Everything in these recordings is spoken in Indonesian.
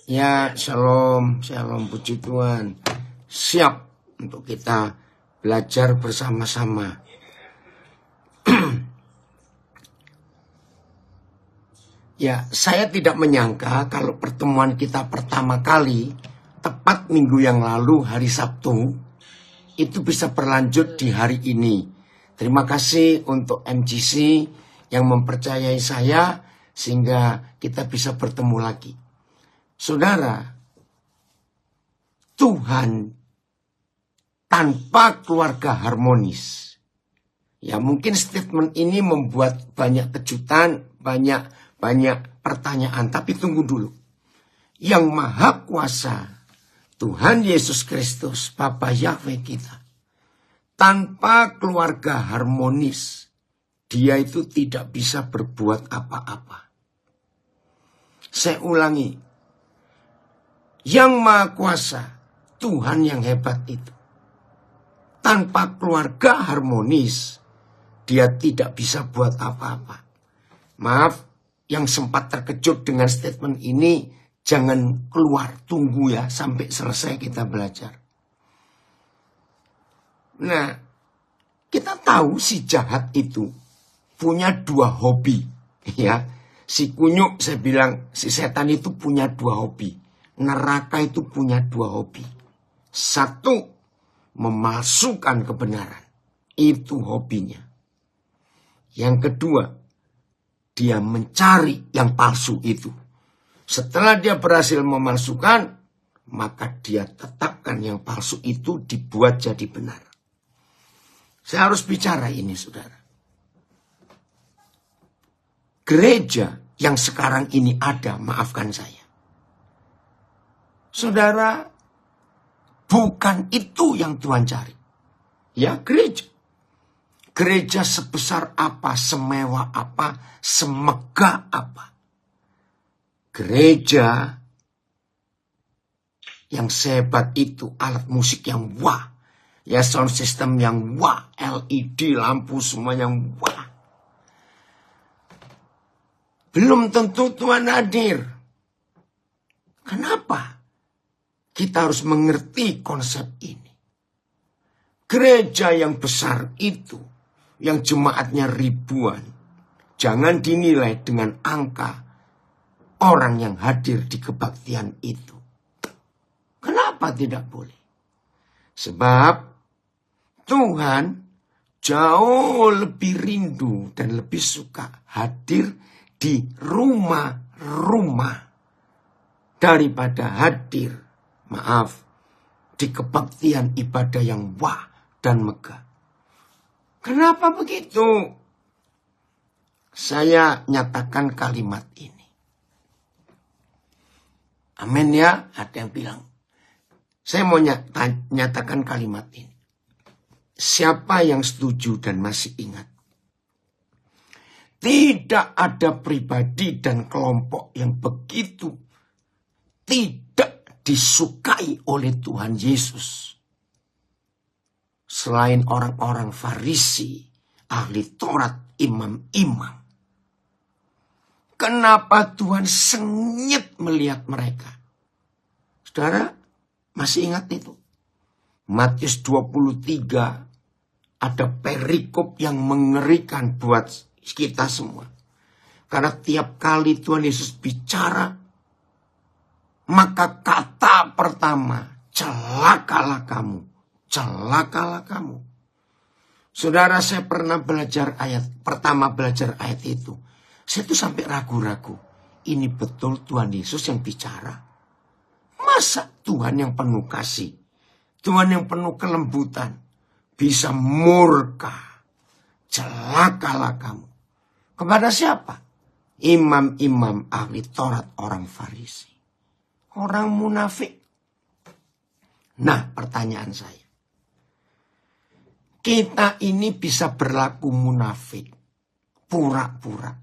Ya, shalom, shalom, puji Tuhan. Siap untuk kita belajar bersama-sama. Ya, saya tidak menyangka kalau pertemuan kita pertama kali, tepat minggu yang lalu, hari Sabtu, itu bisa berlanjut di hari ini. Terima kasih untuk MGC yang mempercayai saya sehingga kita bisa bertemu lagi. Saudara, Tuhan tanpa keluarga harmonis. Ya, mungkin statement ini membuat banyak kejutan, banyak pertanyaan. Tapi tunggu dulu. Yang Maha Kuasa, Tuhan Yesus Kristus, Bapa Yahweh kita, tanpa keluarga harmonis, dia itu tidak bisa berbuat apa-apa. Saya ulangi, yang Maha Kuasa, Tuhan yang hebat itu, tanpa keluarga harmonis, dia tidak bisa buat apa-apa. Maaf, yang sempat terkejut dengan statement ini, jangan keluar, tunggu ya sampai selesai kita belajar. Nah, kita tahu si jahat itu punya dua hobi, ya. Si kunyuk, saya bilang, si setan itu punya dua hobi. Neraka itu punya dua hobi. Satu, memalsukan kebenaran. Itu hobinya. Yang kedua, dia mencari yang palsu itu. Setelah dia berhasil memalsukan, maka dia tetapkan yang palsu itu dibuat jadi benar. Saya harus bicara ini, saudara. Gereja yang sekarang ini ada, maafkan saya. Saudara, bukan itu yang Tuhan cari. Ya, gereja. Gereja sebesar apa, semewah apa, semegah apa. Gereja yang sehebat itu, alat musik yang wah. Ya, sound system yang wah, LED, lampu semua yang wah. Belum tentu Tuhan hadir. Kenapa? Kita harus mengerti konsep ini. Gereja yang besar itu, yang jemaatnya ribuan, jangan dinilai dengan angka orang yang hadir di kebaktian itu. Kenapa tidak boleh? Sebab Tuhan jauh lebih rindu dan lebih suka hadir di rumah-rumah daripada hadir, di kebaktian ibadah yang wah dan megah. Kenapa begitu? Saya nyatakan kalimat ini. Amin ya, ada yang bilang. Saya mau nyatakan kalimat ini. Siapa yang setuju dan masih ingat? Tidak ada pribadi dan kelompok yang begitu tidak disukai oleh Tuhan Yesus. Selain orang-orang Farisi, ahli Taurat, imam-imam. Kenapa Tuhan sengit melihat mereka? Saudara, masih ingat itu? Matius 23, ada perikop yang mengerikan buat kita semua. Karena tiap kali Tuhan Yesus bicara, maka kata pertama, celakalah kamu. Celakalah kamu. Saudara, saya pernah belajar pertama belajar ayat itu. Saya tuh sampai ragu-ragu. Ini betul Tuhan Yesus yang bicara? Masa Tuhan yang penuh kasih, Tuhan yang penuh kelembutan, bisa murka? Celakalah kamu. Kepada siapa? Imam-imam ahli Taurat, orang Farisi. Orang munafik. Nah, pertanyaan saya. Kita ini bisa berlaku munafik, pura-pura.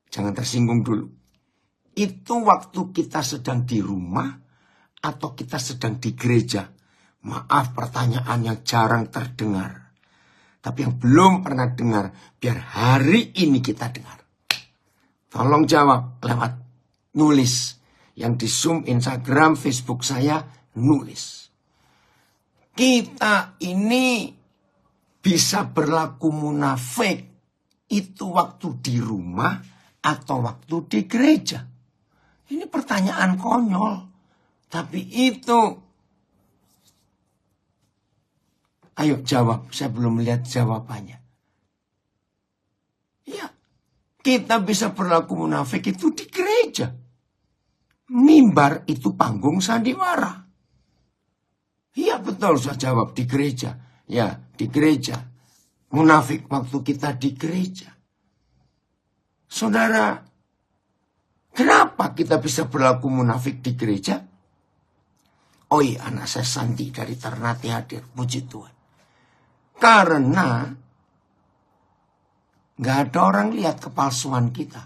Jangan tersinggung dulu. Itu waktu kita sedang di rumah atau kita sedang di gereja. Maaf, pertanyaan yang jarang terdengar. Tapi yang belum pernah dengar, biar hari ini kita dengar. Tolong jawab lewat nulis. yang di Zoom, Instagram, Facebook saya nulis. Kita ini bisa berlaku munafik itu waktu di rumah atau waktu di gereja. Ini pertanyaan konyol. Tapi itu, ayo jawab, saya belum lihat jawabannya. Ya, kita bisa berlaku munafik itu di gereja. Mimbar itu panggung sandiwara. Iya betul, saya jawab di gereja. Ya, di gereja. Munafik waktu kita di gereja. Saudara, kenapa kita bisa berlaku munafik di gereja? Oh iya, anak saya Santi dari Ternate hadir, puji Tuhan. Karena gak ada orang lihat kepalsuan kita.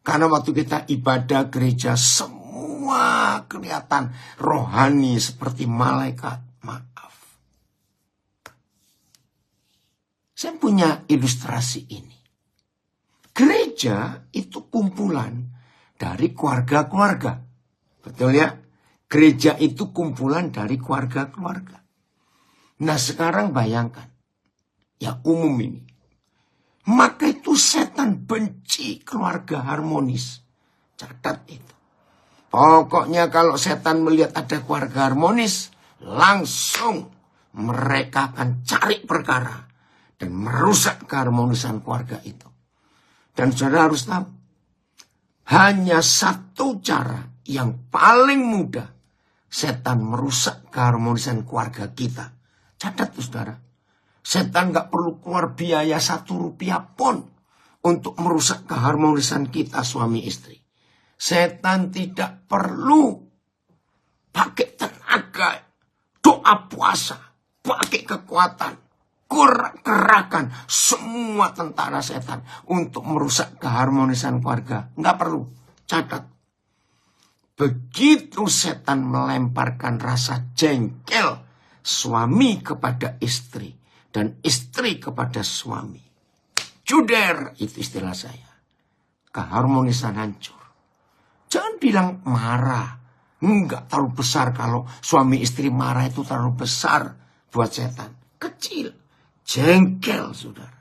Karena waktu kita ibadah gereja, semua kelihatan rohani seperti malaikat. Maaf. Saya punya ilustrasi ini. Gereja itu kumpulan dari keluarga-keluarga. Betul ya? Gereja itu kumpulan dari keluarga-keluarga. Nah sekarang bayangkan. Ya umum ini. Maka itu setan benci keluarga harmonis. Catat itu. Pokoknya kalau setan melihat ada keluarga harmonis, langsung mereka akan cari perkara dan merusak keharmonisan keluarga itu. Dan saudara harus tahu, hanya satu cara yang paling mudah setan merusak keharmonisan keluarga kita. Catat tuh saudara. Setan gak perlu keluar biaya 1 rupiah pun untuk merusak keharmonisan kita suami istri. Setan tidak perlu pakai tenaga, doa puasa, pakai kekuatan, kerahkan semua tentara setan untuk merusak keharmonisan keluarga. Nggak perlu. Catat. Begitu setan melemparkan rasa jengkel suami kepada istri dan istri kepada suami, juder itu istilah saya. Keharmonisan hancur. Jangan bilang marah. Enggak terlalu besar kalau suami istri marah itu terlalu besar buat setan. Kecil. Jengkel, saudara.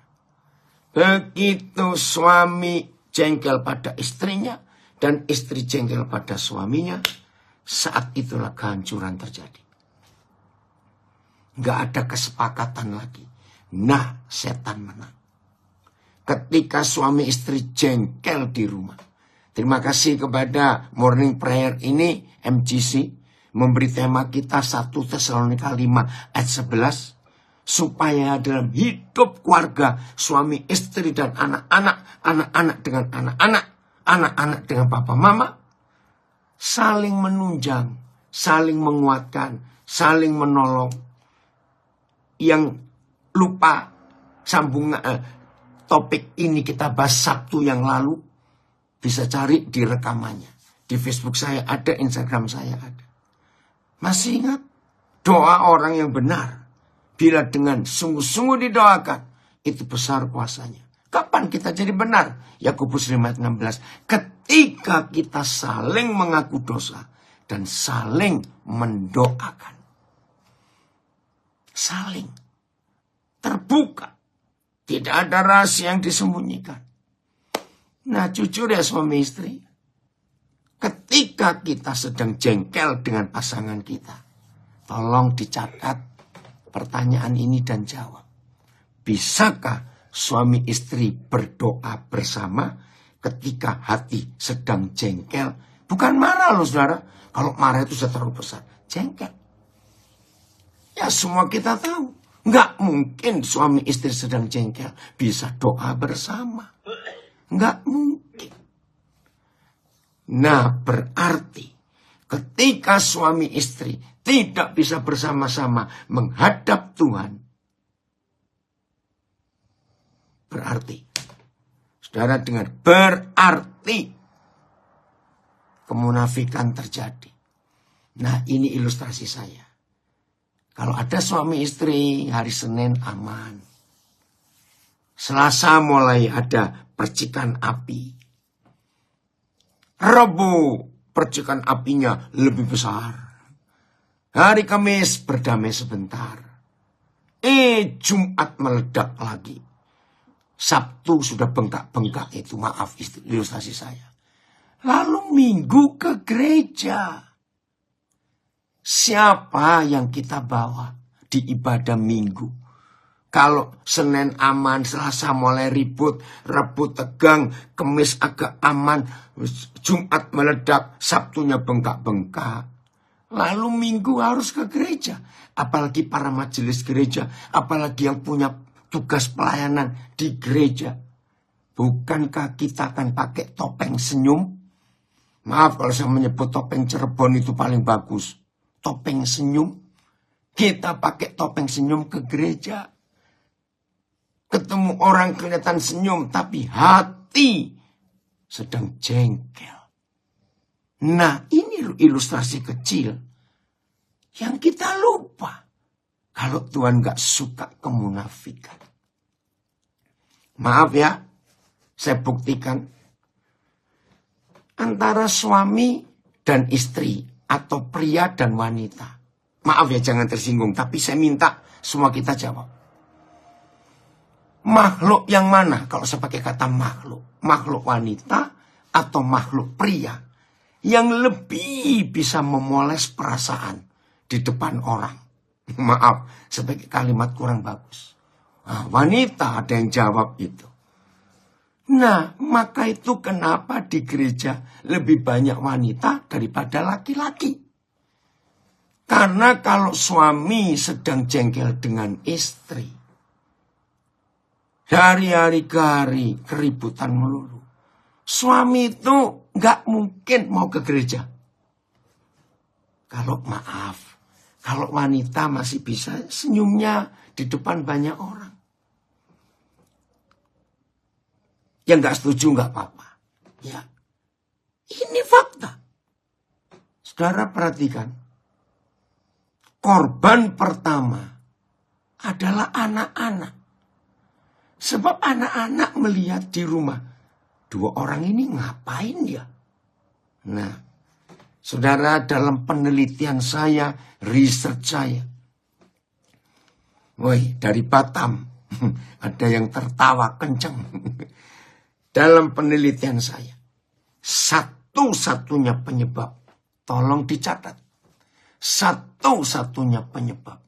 Begitu suami jengkel pada istrinya dan istri jengkel pada suaminya, saat itulah kehancuran terjadi. Enggak ada kesepakatan lagi. Nah, setan menang. Ketika suami istri jengkel di rumah. Terima kasih kepada Morning Prayer ini, MGC, memberi tema kita 1 Tesalonika 5 ayat 11. Supaya dalam hidup keluarga, suami istri dan anak-anak, anak-anak dengan anak-anak, anak-anak dengan papa mama, saling menunjang, saling menguatkan, saling menolong. Yang lupa sambungan topik ini kita bahas Sabtu yang lalu, bisa cari di rekamannya. Di Facebook saya ada, Instagram saya ada. Masih ingat? Doa orang yang benar, bila dengan sungguh-sungguh didoakan, itu besar kuasanya. Kapan kita jadi benar? Yakobus 5:16. Ketika kita saling mengaku dosa dan saling mendoakan. Saling terbuka. Tidak ada rahasia yang disembunyikan. Nah, jujur ya suami istri. Ketika kita sedang jengkel dengan pasangan kita, tolong dicatat pertanyaan ini dan jawab. Bisakah suami istri berdoa bersama ketika hati sedang jengkel? Bukan marah loh saudara. Kalau marah itu sudah terlalu besar. Jengkel. Ya semua kita tahu. Nggak mungkin suami istri sedang jengkel bisa doa bersama. Nggak mungkin. Nah berarti ketika suami istri tidak bisa bersama-sama menghadap Tuhan. Berarti. Saudara dengar. Berarti. Kemunafikan terjadi. Nah ini ilustrasi saya. Kalau ada suami istri hari Senin aman. Selasa mulai ada percikan api. Rabu percikan apinya lebih besar. Hari Kamis berdamai sebentar. Jumat meledak lagi. Sabtu sudah bengkak-bengkak itu, maaf ilustrasi saya. Lalu Minggu ke gereja. Siapa yang kita bawa di ibadah Minggu? Kalau Senin aman, Selasa mulai ribut, Rabu tegang, Kamis agak aman, Jumat meledak, Sabtunya bengkak-bengkak. Lalu Minggu harus ke gereja. Apalagi para majelis gereja, apalagi yang punya tugas pelayanan di gereja. Bukankah kita akan pakai topeng senyum? Maaf kalau saya menyebut topeng Cirebon itu paling bagus. Topeng senyum. Kita pakai topeng senyum ke gereja. Ketemu orang kelihatan senyum, tapi hati sedang jengkel. Nah, ini ilustrasi kecil yang kita lupa kalau Tuhan gak suka kemunafikan. Maaf ya, saya buktikan. Antara suami dan istri atau pria dan wanita. Maaf ya, jangan tersinggung, tapi saya minta semua kita jawab. Makhluk yang mana kalau saya pakai kata makhluk? Makhluk wanita atau makhluk pria yang lebih bisa memoles perasaan di depan orang? Maaf, sebagai kalimat kurang bagus. Wanita ada yang jawab itu. Nah, maka itu kenapa di gereja lebih banyak wanita daripada laki-laki? Karena kalau suami sedang jengkel dengan istri, dari hari ke hari keributan melulu. Suami itu gak mungkin mau ke gereja. Kalau wanita masih bisa senyumnya di depan banyak orang. Yang gak setuju gak apa-apa. Ya, ini fakta. Saudara perhatikan. Korban pertama adalah anak-anak. Sebab anak-anak melihat di rumah, dua orang ini ngapain ya? Nah, saudara, dalam penelitian saya, riset saya. Dari Batam, ada yang tertawa kencang. Dalam penelitian saya, satu-satunya penyebab, tolong dicatat, satu-satunya penyebab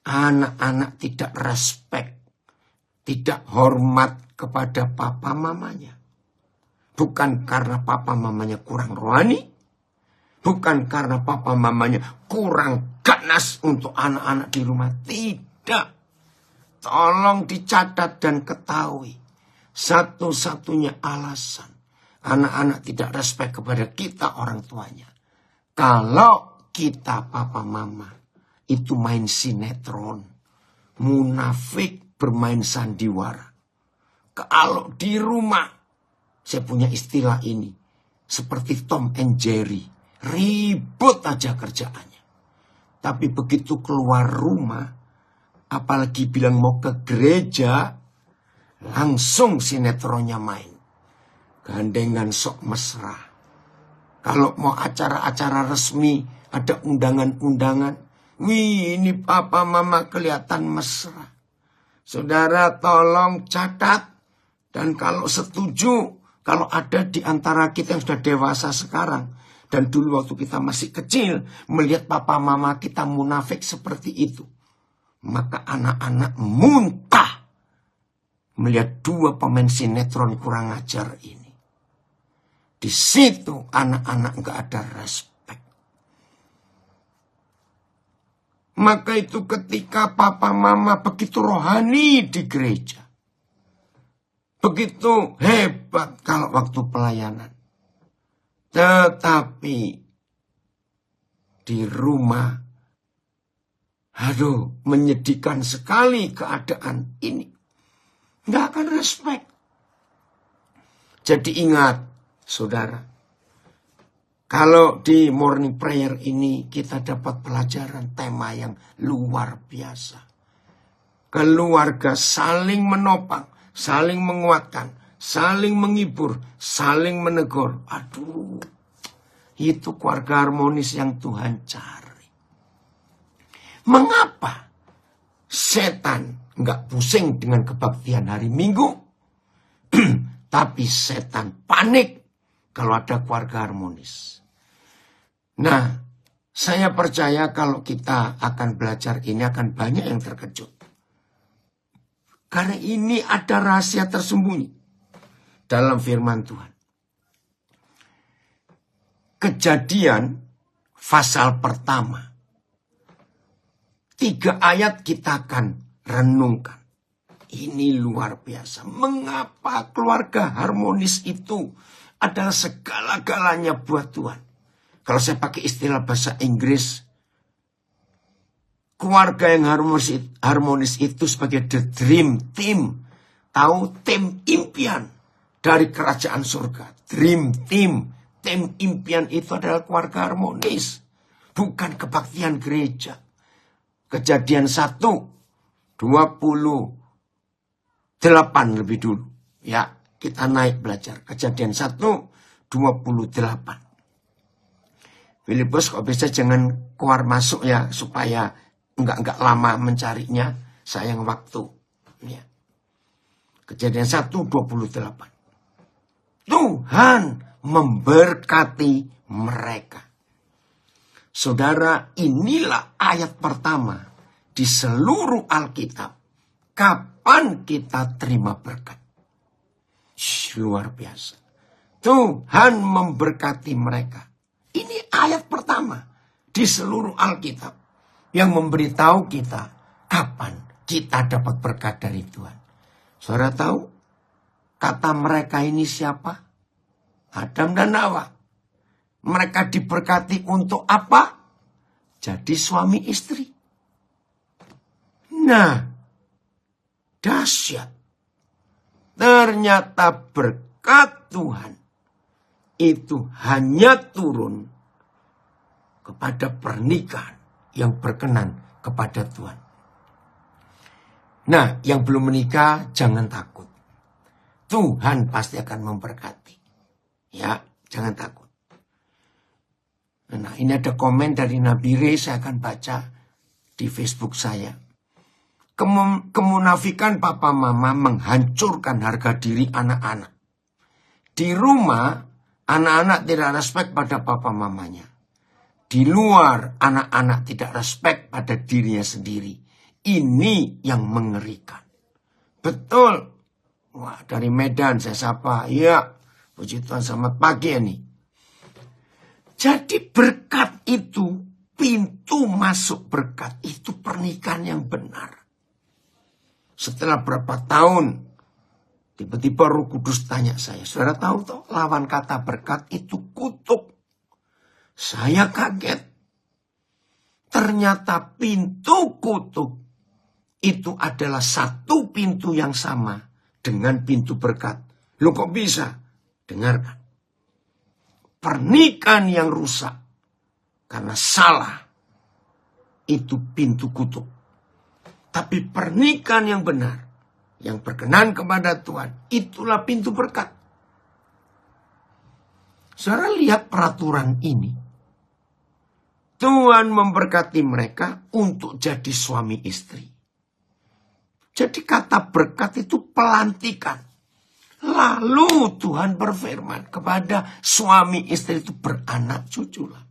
anak-anak tidak respect, tidak hormat kepada papa mamanya. Bukan karena papa mamanya kurang rohani, bukan karena papa mamanya kurang ganas untuk anak-anak di rumah. Tidak. Tolong dicatat dan ketahui. Satu-satunya alasan anak-anak tidak respect kepada kita orang tuanya. Kalau kita papa mama itu main sinetron, munafik, bermain sandiwara. Kalau di rumah, saya punya istilah ini, seperti Tom and Jerry, ribut aja kerjaannya. Tapi begitu keluar rumah, apalagi bilang mau ke gereja, langsung sinetronnya main. Gandengan sok mesra. Kalau mau acara-acara resmi, ada undangan-undangan. Wih, ini papa mama kelihatan mesra. Saudara tolong catat. Dan kalau setuju, kalau ada di antara kita yang sudah dewasa sekarang, dan dulu waktu kita masih kecil, melihat papa mama kita munafik seperti itu, maka anak-anak muntah melihat dua pemain sinetron kurang ajar ini. Di situ anak-anak gak ada respect. Maka itu ketika papa mama begitu rohani di gereja, begitu hebat kalau waktu pelayanan, tetapi di rumah, menyedihkan sekali keadaan ini. Nggak akan respect. Jadi ingat, saudara, kalau di morning prayer ini kita dapat pelajaran tema yang luar biasa. Keluarga saling menopang, saling menguatkan, saling menghibur, saling menegur. Aduh, Itu keluarga harmonis yang Tuhan cari. Mengapa setan nggak pusing dengan kebaktian hari Minggu? Tapi setan panik kalau ada keluarga harmonis. Nah, saya percaya kalau kita akan belajar ini akan banyak yang terkejut. Karena ini ada rahasia tersembunyi dalam firman Tuhan. Kejadian pasal pertama. 3 ayat kita akan renungkan. Ini luar biasa. Mengapa keluarga harmonis itu adalah segala-galanya buat Tuhan? Kalau saya pakai istilah bahasa Inggris, keluarga yang harmonis itu sebagai the dream team. Tahu, tim impian dari kerajaan surga. Dream team. Tim impian itu adalah keluarga harmonis. Bukan kebaktian gereja. Kejadian 1:28 lebih dulu. Ya, kita naik belajar. Kejadian 1:28. Filipus kok bisa jangan keluar masuk ya, supaya enggak lama mencarinya, sayang waktu. Ya. Kejadian 1:28. Tuhan memberkati mereka. Saudara, inilah ayat pertama di seluruh Alkitab. Kapan kita terima berkat? Luar biasa. Tuhan memberkati mereka. Ini ayat pertama di seluruh Alkitab yang memberitahu kita kapan kita dapat berkat dari Tuhan. Saudara tahu kata mereka ini siapa? Adam dan Hawa. Mereka diberkati untuk apa? Jadi suami istri. Nah, dahsyat. Ternyata berkat Tuhan itu hanya turun kepada pernikahan yang berkenan kepada Tuhan. Nah, yang belum menikah jangan takut. Tuhan pasti akan memberkati. Ya, jangan takut. Nah, ini ada komen dari Nabire, saya akan baca di Facebook saya. Kemunafikan papa mama menghancurkan harga diri anak-anak. Di rumah, anak-anak tidak respek pada papa mamanya. Di luar, anak-anak tidak respek pada dirinya sendiri. Ini yang mengerikan. Betul. Wah, dari Medan saya sapa. Ya, puji Tuhan, selamat pagi ini. Jadi berkat itu, pintu masuk berkat itu pernikahan yang benar. Setelah berapa tahun, tiba-tiba Roh Kudus tanya saya, saudara tahu toh lawan kata berkat itu kutuk. Saya kaget. Ternyata pintu kutuk itu adalah satu pintu yang sama dengan pintu berkat. Loh kok bisa? Dengarkan. Pernikahan yang rusak karena salah itu pintu kutuk. Tapi pernikahan yang benar, yang berkenan kepada Tuhan, itulah pintu berkat. Saudara lihat peraturan ini. Tuhan memberkati mereka untuk jadi suami istri. Jadi kata berkat itu pelantikan. Lalu Tuhan berfirman kepada suami istri itu beranak cuculah.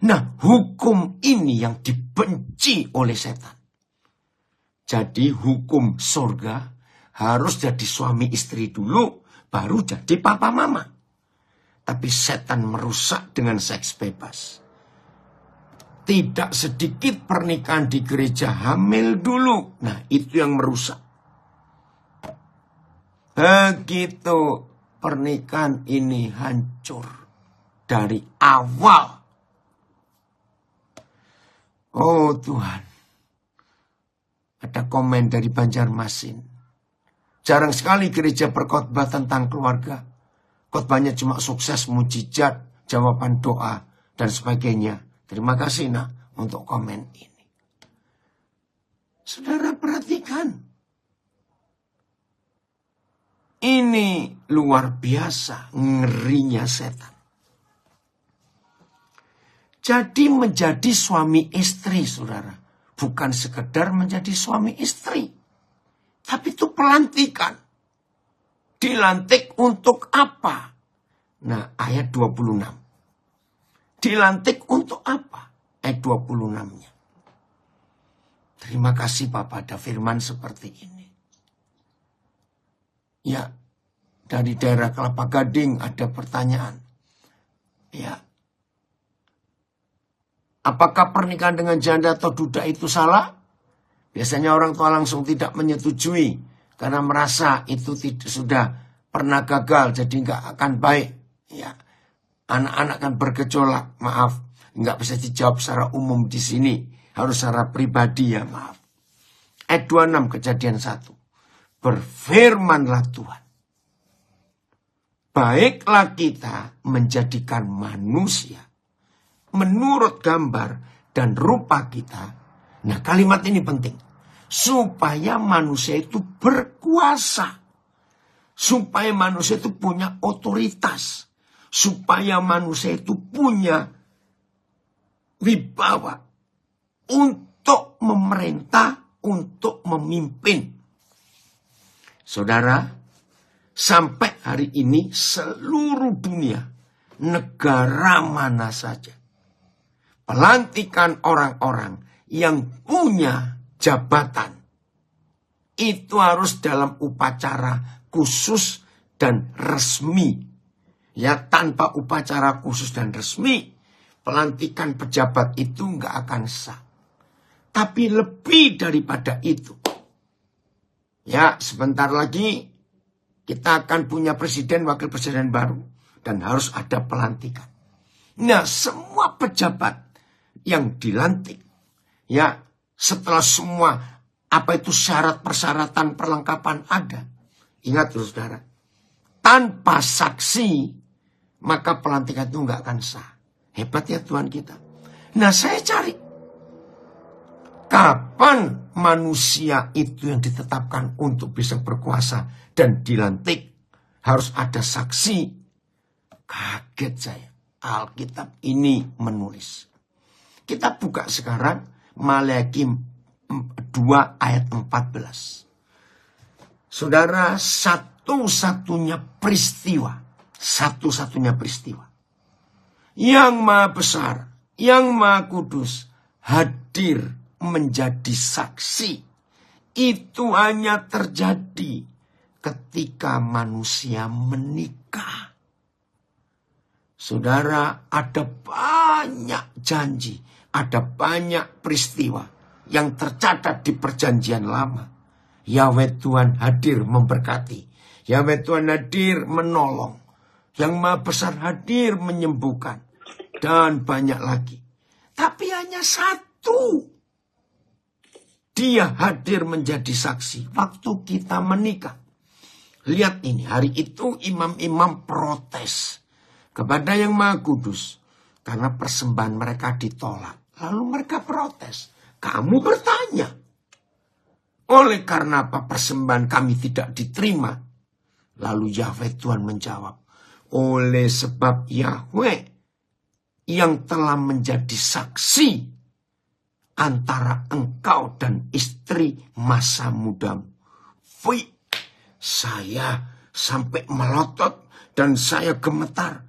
Nah, hukum ini yang dibenci oleh setan. Jadi hukum surga harus jadi suami istri dulu, baru jadi papa mama. Tapi setan merusak dengan seks bebas. Tidak sedikit pernikahan di gereja hamil dulu. Nah, itu yang merusak. Begitu pernikahan ini hancur dari awal. Oh Tuhan. Ada komen dari Banjarmasin. Jarang sekali gereja berkhotbah tentang keluarga. Khotbahnya cuma sukses, mujizat, jawaban doa, dan sebagainya. Terima kasih nak untuk komen ini. Saudara perhatikan. Ini luar biasa ngerinya setan. Jadi menjadi suami istri, saudara. Bukan sekedar menjadi suami istri. Tapi itu pelantikan. Dilantik untuk apa? Nah, ayat 26. Dilantik untuk apa? Ayat 26-nya. Terima kasih Bapak, ada firman seperti ini. Ya, dari daerah Kelapa Gading ada pertanyaan. Ya, apakah pernikahan dengan janda atau duda itu salah? Biasanya orang tua langsung tidak menyetujui karena merasa itu sudah pernah gagal, jadi nggak akan baik. Ya, anak-anak kan bergejolak. Maaf, nggak bisa dijawab secara umum di sini, harus secara pribadi ya, maaf. Ayat 26 Kejadian 1. Berfirmanlah Tuhan, baiklah kita menjadikan manusia menurut gambar dan rupa kita. Nah, kalimat ini penting. Supaya manusia itu berkuasa. Supaya manusia itu punya otoritas. Supaya manusia itu punya wibawa. Untuk memerintah, untuk memimpin. Saudara, sampai hari ini seluruh dunia, negara mana saja, pelantikan orang-orang yang punya jabatan itu harus dalam upacara khusus dan resmi. Ya, tanpa upacara khusus dan resmi, pelantikan pejabat itu nggak akan sah. Tapi lebih daripada itu, ya, sebentar lagi kita akan punya presiden, wakil presiden baru, dan harus ada pelantikan. Nah, semua pejabat yang dilantik, ya, setelah semua apa itu syarat persyaratan perlengkapan ada. Ingat saudara, tanpa saksi maka pelantikan itu nggak akan sah. Hebat ya Tuhan kita. Nah, saya cari kapan manusia itu yang ditetapkan untuk bisa berkuasa dan dilantik harus ada saksi. Kaget saya. Alkitab ini menulis. Kita buka sekarang Maleakhi 2 ayat 14. Saudara, satu-satunya peristiwa yang Maha Besar, yang Maha Kudus hadir menjadi saksi, itu hanya terjadi ketika manusia menikah. Saudara, ada banyak janji, ada banyak peristiwa yang tercatat di perjanjian lama. Yahweh Tuhan hadir memberkati. Yahweh Tuhan hadir menolong. Yang Maha Besar hadir menyembuhkan. Dan banyak lagi. Tapi hanya satu. Dia hadir menjadi saksi waktu kita menikah. Lihat ini, hari itu imam-imam protes kepada Yang Maha Kudus. Karena persembahan mereka ditolak. Lalu mereka protes. Kamu bertanya, oleh karena apa persembahan kami tidak diterima? Lalu Yahweh Tuhan menjawab, oleh sebab Yahweh yang telah menjadi saksi antara engkau dan istri masa mudamu. Saya sampai melotot dan saya gemetar.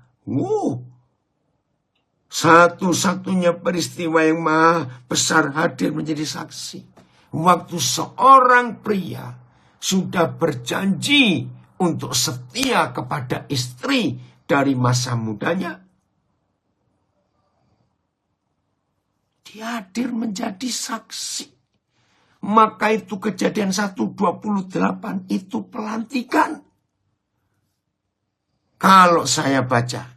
Satu-satunya peristiwa yang Maha Besar hadir menjadi saksi. Waktu seorang pria sudah berjanji untuk setia kepada istri dari masa mudanya, dia hadir menjadi saksi. Maka itu Kejadian 1:28 itu pelantikan. Kalau saya baca,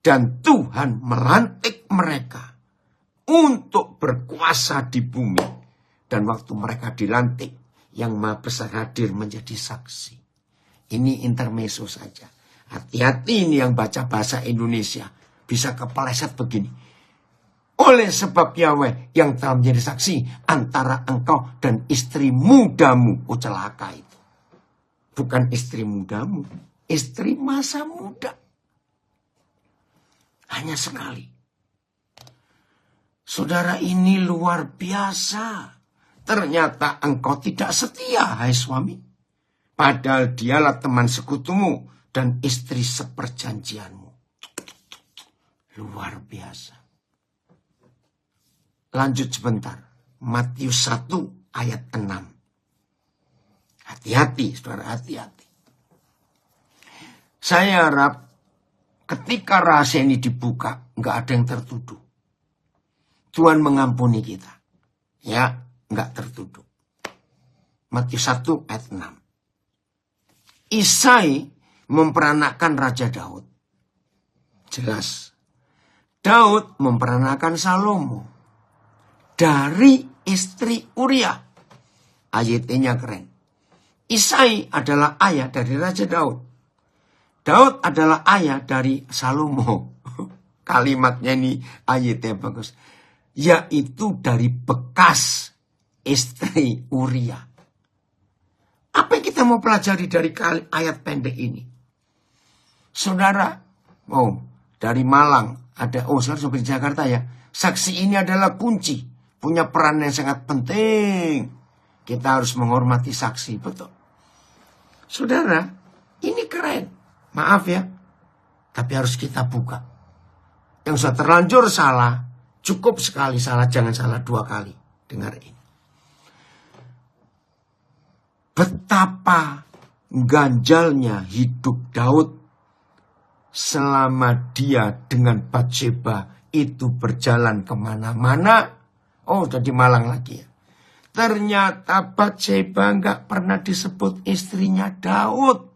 dan Tuhan melantik mereka untuk berkuasa di bumi. Dan waktu mereka dilantik, Yang Maha Besar hadir menjadi saksi. Ini intermezzo saja. Hati-hati ini yang baca bahasa Indonesia. Bisa kepeleset begini. Oleh sebab Yahweh yang telah menjadi saksi antara engkau dan istri mudamu. Oh, celaka itu. Bukan istri mudamu. Istri masa muda. Hanya sekali. Saudara, ini luar biasa. Ternyata engkau tidak setia, hai suami. Padahal dialah teman sekutumu dan istri seperjanjianmu. Luar biasa. Lanjut sebentar. Matius 1 ayat 6. Hati-hati, saudara, hati-hati. Saya harap ketika rahasia ini dibuka, nggak ada yang tertuduh. Tuhan mengampuni kita. Ya, nggak tertuduh. Matius 1 ayat 6. Isai memperanakan Raja Daud. Jelas. Daud memperanakan Salomo dari istri Uria. Ayatnya keren. Isai adalah ayah dari Raja Daud. Daud adalah ayah dari Salomo. Kalimatnya ini ayatnya bagus. Yaitu dari bekas istri Uria. Apa yang kita mau pelajari dari ayat pendek ini? Saudara, dari Malang ada, saudara sampai di Jakarta ya. Saksi ini adalah kunci, punya peran yang sangat penting. Kita harus menghormati saksi, betul. Saudara, ini keren. Maaf ya, tapi harus kita buka. Yang sudah terlanjur salah, cukup sekali salah, jangan salah 2 kali. Dengar ini. Betapa ganjalnya hidup Daud selama dia dengan Batsheba itu berjalan kemana-mana. Jadi Malang lagi ya. Ternyata Batsheba nggak pernah disebut istrinya Daud,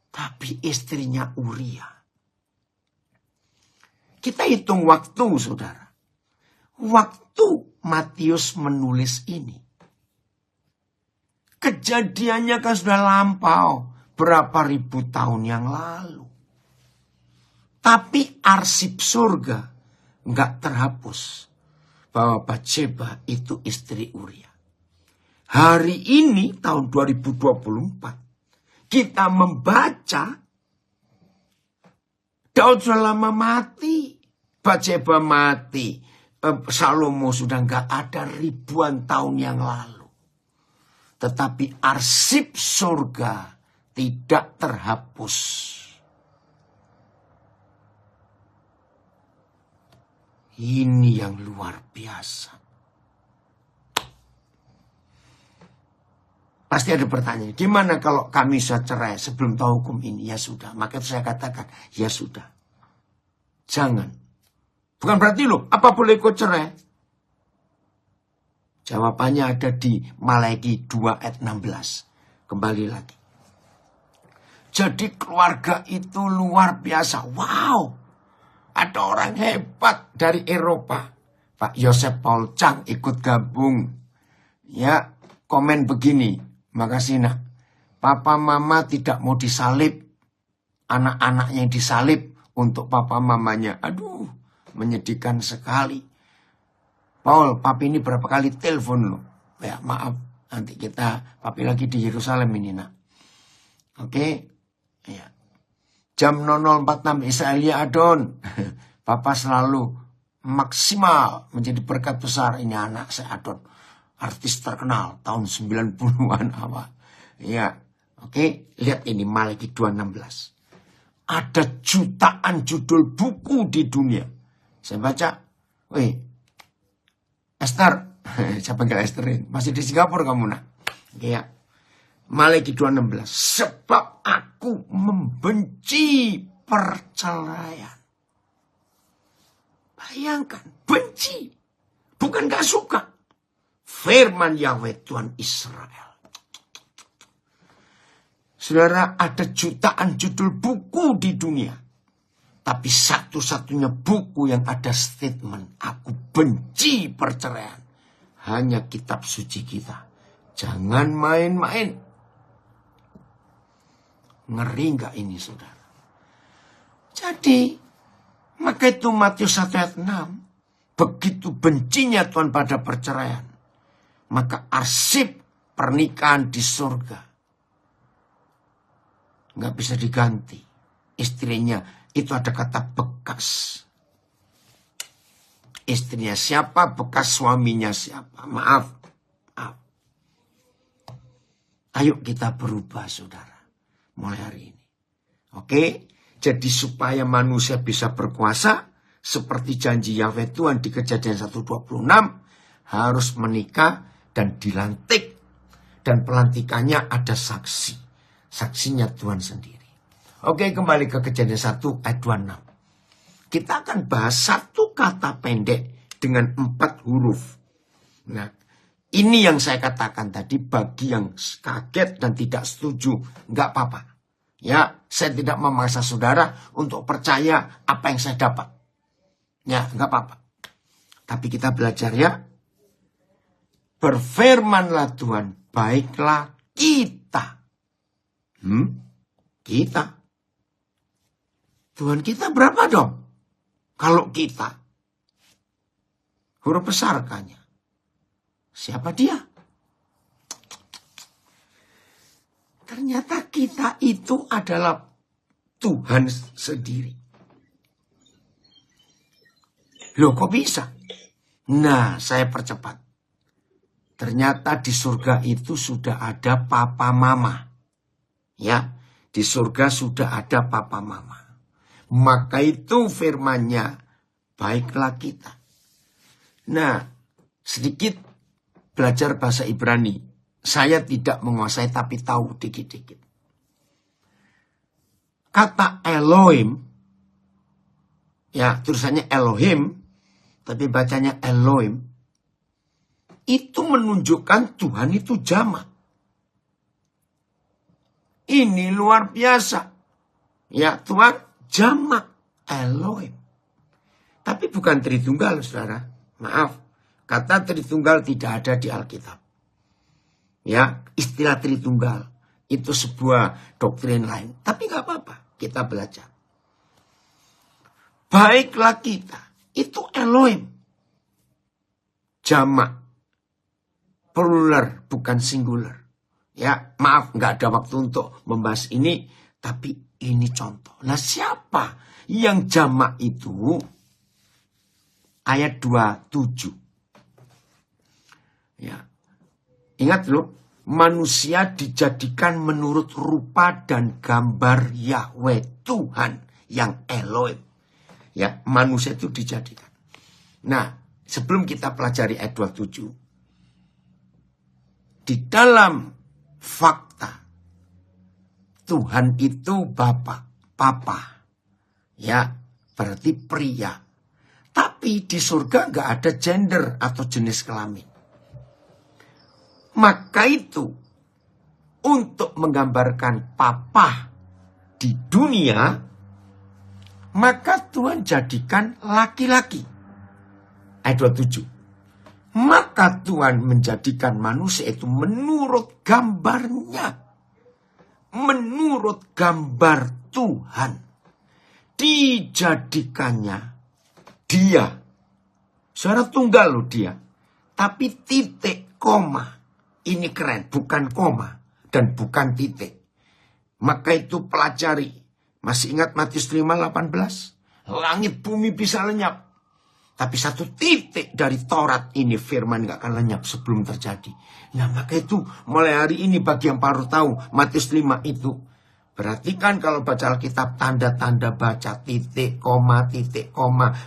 tapi istrinya Uria. Kita hitung waktu, saudara. Waktu Matius menulis ini. Kejadiannya kan sudah lampau. Berapa ribu tahun yang lalu. Tapi arsip surga nggak terhapus. Bahwa Batsheba itu istri Uria. Hari ini tahun 2024. Kita membaca. Daud sudah lama mati. Batsheba mati. Salomo sudah nggak ada ribuan tahun yang lalu. Tetapi arsip surga tidak terhapus. Ini yang luar biasa. Pasti ada pertanyaan, gimana kalau kami sudah cerai sebelum tahu hukum ini? Ya sudah, maka saya katakan, ya sudah. Jangan. Bukan berarti loh, apa boleh ikut cerai? Jawabannya ada di Maleakhi 2 ayat 16. Kembali lagi. Jadi keluarga itu luar biasa. Wow. Ada orang hebat dari Eropa. Pak Yosef Paul Chang ikut gabung. Ya, komen begini. Makasih nak. Papa mama tidak mau disalib. Anak-anaknya yang disalib untuk papa mamanya. Aduh, menyedihkan sekali. Paul, papi ini berapa kali telepon lo. Ya maaf, nanti papi lagi di Yerusalem ini nak. Oke. Ya. Jam 00.46 Israelia Adon. Papa selalu maksimal menjadi berkat besar. Ini anak saya Adon. Artis terkenal tahun 90-an awal. Ya. Oke, lihat ini Maleakhi 2:16. Ada jutaan judul buku di dunia. Saya baca, Esther, saya panggil Esterin. Masih di Singapura kamu nak. Ya. Maleakhi 2:16. Sebab aku membenci perceraian. Bayangkan, benci. Bukan gak suka. Firman Yahweh Tuhan Israel. Saudara, ada jutaan judul buku di dunia. Tapi satu-satunya buku yang ada statement, aku benci perceraian. Hanya kitab suci kita. Jangan main-main. Ngeri gak ini saudara? Jadi, maka itu Matius 1 ayat 6. Begitu bencinya Tuhan pada perceraian. Maka arsip pernikahan di surga gak bisa diganti. Istrinya itu ada kata bekas. istrinya siapa, bekas suaminya siapa. Maaf. Ayo kita berubah, saudara. Mulai hari ini. Oke? Jadi supaya manusia bisa berkuasa, seperti janji Yahweh Tuhan di Kejadian 1:26, harus menikah dan dilantik. Dan pelantikannya ada saksi. Saksinya Tuhan sendiri. Oke, kembali ke Kejadian 1 ayat 26. Kita akan bahas satu kata pendek dengan 4 huruf. Nah, ini yang saya katakan tadi, bagi yang kaget dan tidak setuju, nggak apa-apa. Ya, saya tidak memaksa saudara untuk percaya apa yang saya dapat. Ya, nggak apa-apa. Tapi kita belajar ya. Berfirmanlah Tuhan, baiklah kita. Kita. Tuhan kita berapa dong? Kalau kita. Huruf besar kayaknya. Siapa dia? Ternyata kita itu adalah Tuhan sendiri. Loh, kok bisa? Nah, saya percepat. Ternyata di surga itu sudah ada papa mama. Ya, di surga sudah ada papa mama. Maka itu firman-Nya, baiklah kita. Nah, sedikit belajar bahasa Ibrani. Saya tidak menguasai tapi tahu dikit-dikit. Kata Elohim, ya tulisannya Elohim, tapi bacanya Elohim, itu menunjukkan Tuhan itu jamak. Ini luar biasa. Ya, Tuhan jamak Elohim. Tapi bukan Tritunggal, saudara. Maaf. Kata Tritunggal tidak ada di Alkitab. Ya, istilah Tritunggal itu sebuah doktrin lain. Tapi nggak apa-apa, kita belajar. Baiklah kita, itu Elohim. Jamak. Plural, bukan singular. Ya, maaf, nggak ada waktu untuk membahas ini. Tapi ini contoh. Nah, siapa yang jamak itu? Ayat 27. Ya, ingat loh, manusia dijadikan menurut rupa dan gambar Yahweh Tuhan yang Elohim. Ya, manusia itu dijadikan. Nah, sebelum kita pelajari ayat 27, di dalam fakta Tuhan itu papa. Ya, berarti pria. Tapi di surga nggak ada gender atau jenis kelamin. Maka itu untuk menggambarkan papa di dunia, maka Tuhan jadikan laki-laki. Ayat 27. Maka Tuhan menjadikan manusia itu menurut gambarnya. Menurut gambar Tuhan. Dijadikannya dia. Saudara, tunggal loh dia. Tapi titik koma. Ini keren, bukan koma dan bukan titik. Maka itu pelajari. Masih ingat Matius 5:18? Langit bumi bisa lenyap. Tapi satu titik dari Taurat ini firman gak akan lenyap sebelum terjadi. Nah, maka itu mulai hari ini bagi yang baru tahu Matius 5 itu. Perhatikan kalau baca Alkitab, tanda-tanda baca, titik, koma,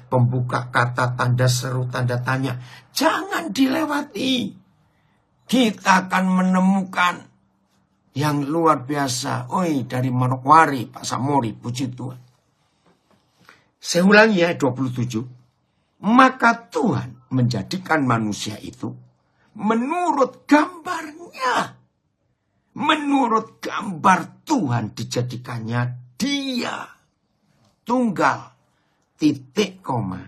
pembuka kata, tanda seru, tanda tanya. Jangan dilewati. Kita akan menemukan yang luar biasa. Oi, dari Manokwari, Pak Samori, puji Tuhan. Saya ulangi ya, 27. Maka Tuhan menjadikan manusia itu menurut gambarnya. Menurut gambar Tuhan dijadikannya dia. Tunggal, titik, koma.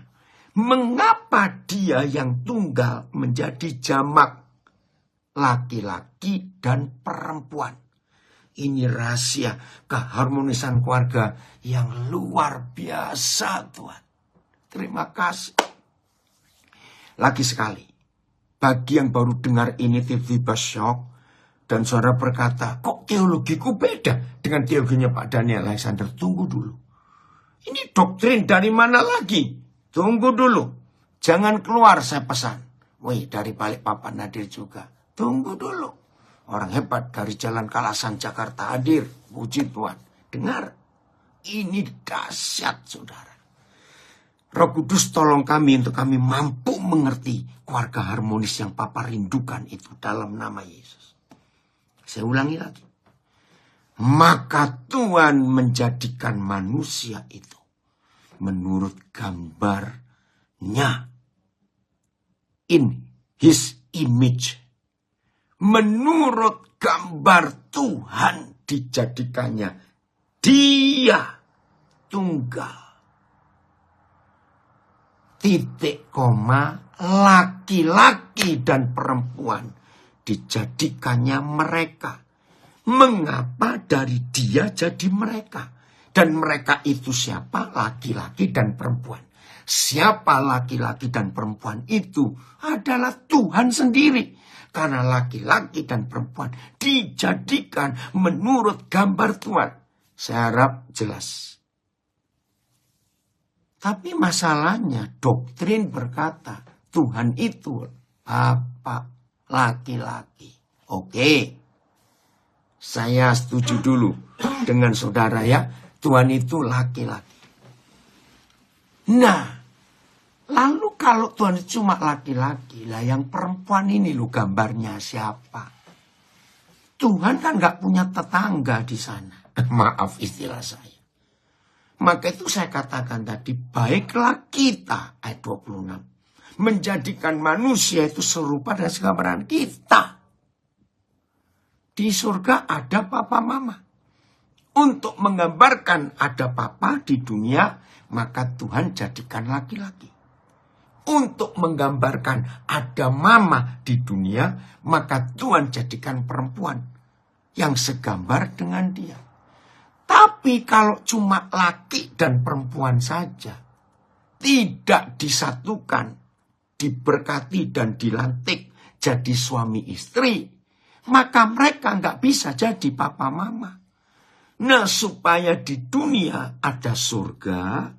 Mengapa dia yang tunggal menjadi jamak? Laki-laki dan perempuan. Ini rahasia keharmonisan keluarga yang luar biasa, Tuhan. Terima kasih. Lagi sekali, bagi yang baru dengar ini tiba-tiba shock, dan saudara berkata, kok teologiku beda dengan teologinya Pak Daniel Alexander? Tunggu dulu. Ini doktrin dari mana lagi? Tunggu dulu. Jangan keluar, saya pesan. Wih, dari Balikpapan hadir juga. Tunggu dulu. Orang hebat dari Jalan Kalasan Jakarta hadir. Puji Tuhan. Dengar. Ini dahsyat, saudara. Roh Kudus tolong kami untuk kami mampu mengerti keluarga harmonis yang Papa rindukan itu dalam nama Yesus. Saya ulangi lagi. Maka Tuhan menjadikan manusia itu menurut gambarnya. In his image. Menurut gambar Tuhan dijadikannya. Dia tunggal. Titik koma, laki-laki dan perempuan dijadikannya mereka. Mengapa dari dia jadi mereka? Dan mereka itu siapa? Laki-laki dan perempuan. Siapa laki-laki dan perempuan itu? Adalah Tuhan sendiri. Karena laki-laki dan perempuan dijadikan menurut gambar Tuhan. Saya harap jelas. Tapi masalahnya doktrin berkata Tuhan itu Bapak laki-laki. Oke. Saya setuju dulu dengan saudara ya. Tuhan itu laki-laki. Nah, lalu kalau Tuhan itu cuma laki-laki, lah yang perempuan ini lo gambarnya siapa? Tuhan kan gak punya tetangga di sana. Maaf istilah saya. Maka itu saya katakan tadi, baiklah kita, ayat 26. Menjadikan manusia itu serupa dengan segambaran kita. Di surga ada papa mama. Untuk menggambarkan ada papa di dunia, maka Tuhan jadikan laki-laki. Untuk menggambarkan ada mama di dunia, maka Tuhan jadikan perempuan yang segambar dengan dia. Tapi kalau cuma laki dan perempuan saja, tidak disatukan, diberkati dan dilantik jadi suami istri, maka mereka nggak bisa jadi papa mama. Nah, supaya di dunia ada surga,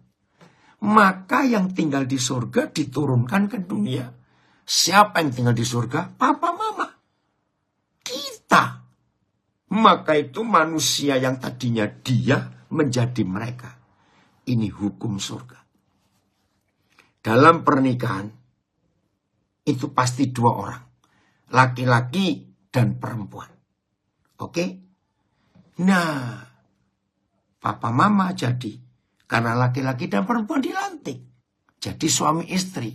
maka yang tinggal di surga diturunkan ke dunia. Siapa yang tinggal di surga? Papa mama. Kita. Maka itu manusia yang tadinya dia menjadi mereka. Ini hukum surga. Dalam pernikahan, itu pasti dua orang. Laki-laki dan perempuan. Oke? Nah, papa mama jadi. Karena laki-laki dan perempuan dilantik. Jadi suami istri.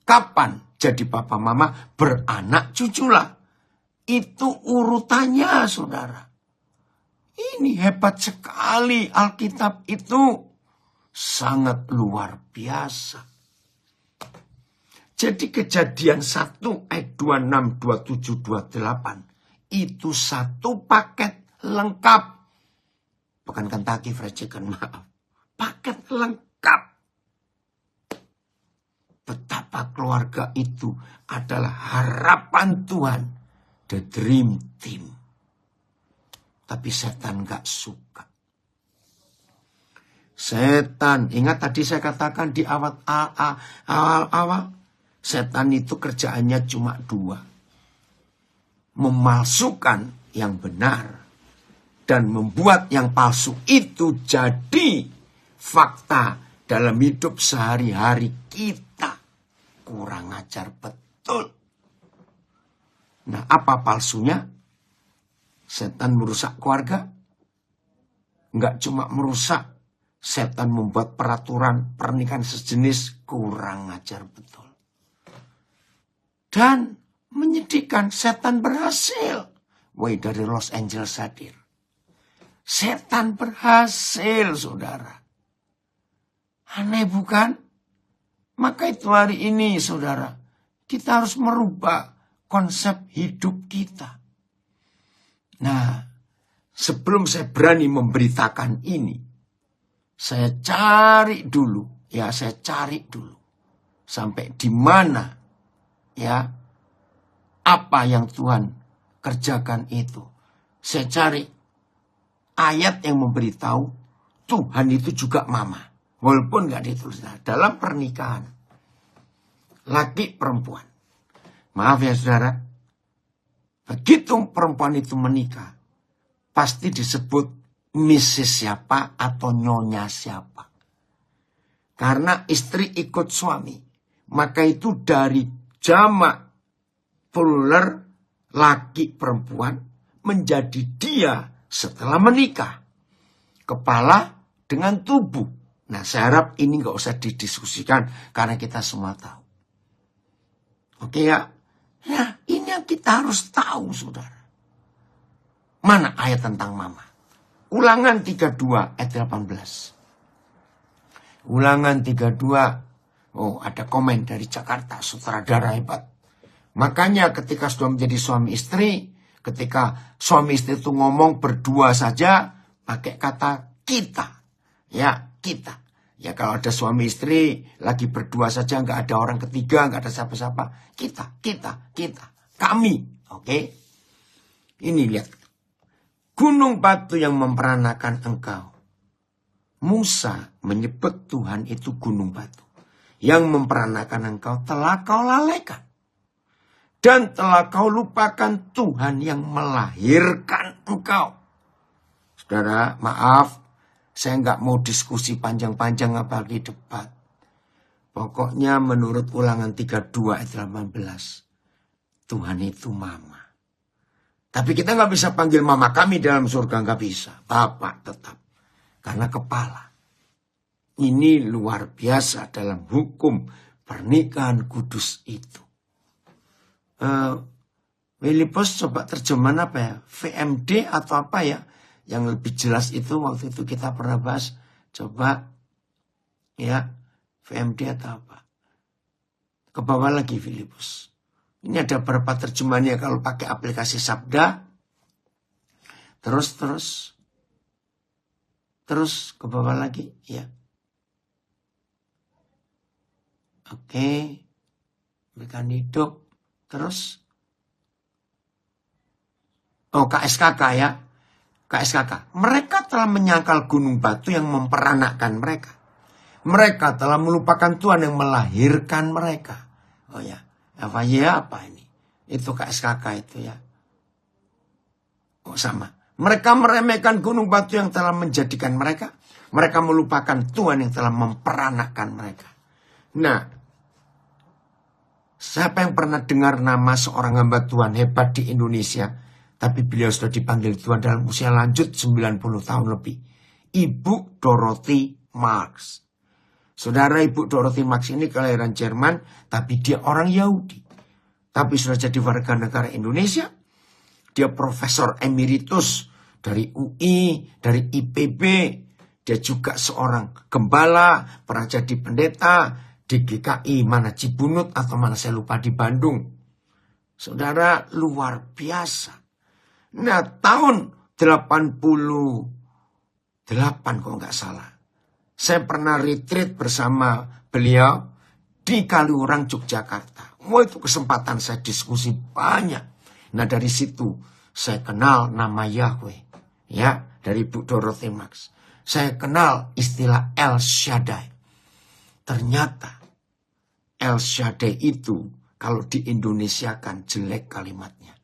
Kapan jadi papa mama? Beranak cuculah. Itu urutannya, saudara. Ini hebat sekali. Alkitab itu sangat luar biasa. Jadi Kejadian 1 ayat 26, 27, 28. Itu satu paket lengkap. Bukan Kentucky Fried Chicken, maaf. Paket lengkap. Betapa keluarga itu adalah harapan Tuhan. The dream team. Tapi setan gak suka. Setan, ingat tadi saya katakan di awal-awal. Setan itu kerjaannya cuma dua. Memalsukan yang benar. Dan membuat yang palsu itu jadi fakta dalam hidup sehari-hari kita. Kurang ajar betul. Nah, apa palsunya? Setan merusak keluarga. Enggak cuma merusak. Setan membuat peraturan pernikahan sejenis. Kurang ajar betul. Dan menyedihkan, setan berhasil. Woi, dari Los Angeles hadir. Setan berhasil, saudara. Aneh bukan? Maka itu hari ini, saudara. Kita harus merubah konsep hidup kita. Nah, sebelum saya berani memberitakan ini, saya cari dulu. Ya, saya cari dulu. Sampai di mana, ya, apa yang Tuhan kerjakan itu. Saya cari ayat yang memberitahu Tuhan itu juga mama. Walaupun gak ditulis dalam pernikahan. laki perempuan. Maaf ya saudara, begitu perempuan itu menikah, pasti disebut Mrs. siapa atau nyonya siapa. Karena istri ikut suami, maka itu dari jamak plural laki perempuan menjadi dia setelah menikah. Kepala dengan tubuh. Nah, saya harap ini nggak usah didiskusikan karena kita semua tahu. Oke ya? Ya, ini yang kita harus tahu, saudara. Mana ayat tentang mama? Ulangan 32 ayat 18. Ulangan 32. Oh, ada komen dari Jakarta, sutradara hebat. Makanya ketika sudah menjadi suami istri, ketika suami istri itu ngomong berdua saja, pakai kata kita. Ya, kita. Ya kalau ada suami istri, lagi berdua saja, nggak ada orang ketiga, nggak ada siapa-siapa. Kita. Kami. Oke? Ini lihat. Gunung batu yang memperanakan engkau. Musa menyebut Tuhan itu gunung batu. Yang memperanakan engkau telah kau lalaikan. Dan telah kau lupakan Tuhan yang melahirkan engkau. Saudara, maaf. Saya nggak mau diskusi panjang-panjang apalagi debat. Pokoknya menurut ulangan 32 ayat 18. Tuhan itu mama. Tapi kita nggak bisa panggil mama kami dalam surga. Nggak bisa. Bapak tetap. Karena kepala. Ini luar biasa dalam hukum pernikahan kudus itu. Wilipos coba terjemahan apa ya? VMD atau apa ya? Yang lebih jelas itu waktu itu kita pernah bahas. Coba ya, VMD atau apa. Ke bawah lagi Filipus. Ini ada beberapa terjemahannya kalau pakai aplikasi Sabda. Terus ke bawah lagi ya. Oke. Berikan hidup. Terus. Oh, KSKK ya. KSKK. Mereka telah menyangkal gunung batu yang memperanakkan mereka. Mereka telah melupakan Tuhan yang melahirkan mereka. Oh ya. Apa ini? Itu KSKK itu ya. Oh sama. Mereka meremehkan gunung batu yang telah menjadikan mereka. Mereka melupakan Tuhan yang telah memperanakkan mereka. Nah. Siapa yang pernah dengar nama seorang hamba Tuhan hebat di Indonesia? Tapi beliau sudah dipanggil Tuhan dalam usia lanjut 90 tahun lebih. Ibu Dorothy Marx. Saudara, Ibu Dorothy Marx ini kelahiran Jerman, tapi dia orang Yahudi. Tapi sudah jadi warga negara Indonesia. Dia profesor emeritus dari UI, dari IPB. Dia juga seorang gembala, pernah jadi pendeta di GKI, mana Cibunut atau mana saya lupa di Bandung. Saudara, luar biasa. Nah, tahun 88 kalau nggak salah. Saya pernah retreat bersama beliau di Kaliurang, Yogyakarta. Wah, itu kesempatan saya diskusi banyak. Nah, dari situ saya kenal nama Yahweh. Ya, dari Bu Dorothy Marx. Saya kenal istilah El Shaddai. Ternyata El Shaddai itu kalau di Indonesia kan jelek kalimatnya.